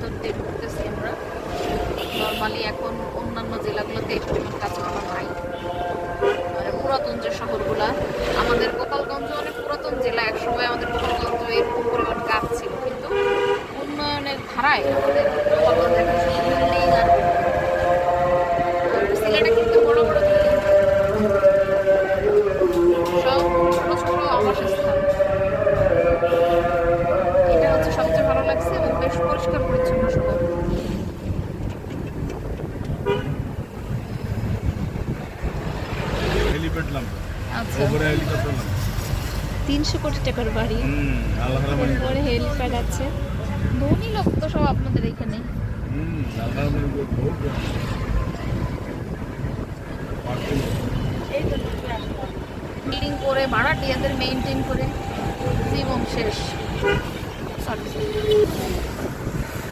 ভিতর দিয়ে ঢুকতেছি আমরা। নর্মালি এখন অন্যান্য জেলাগুলোতে এই পরিমাণ কাজকর্ম নাই। মানে পুরাতন যে শহরগুলা, আমাদের গোপালগঞ্জ অনেক পুরাতন জেলা, একসময় আমাদের গোপালগঞ্জ এরকম পরিমাণ কাজ ছিল, কিন্তু উন্নয়নের ধারায় আমাদের গোপালগঞ্জ এখন শুধু বিল্ডিং আর সিলেটে কিন্তু বড় বড় বিল্ডিং, সব ছোট ছোট আবাসস্থল। এটা হচ্ছে সবচেয়ে ভালো লাগছে এবং বেশ পরিষ্কার পরিচ্ছন্ন শহর। হেলিপ্যাড লাম আচ্ছা, ওপরে হেলিকপ্টার লাম 300 কোটি টাকার বাড়ি, আল্লাহ মানে তারপরে হেলিপ্যাড আছে। ধনী লোক তো সব আপনাদের এখানে। আল্লাহ মানে বহুত বিল্ডিং করে ভাড়াটিয়াদের মেইনটেইন করে জীবন শেষ। সরি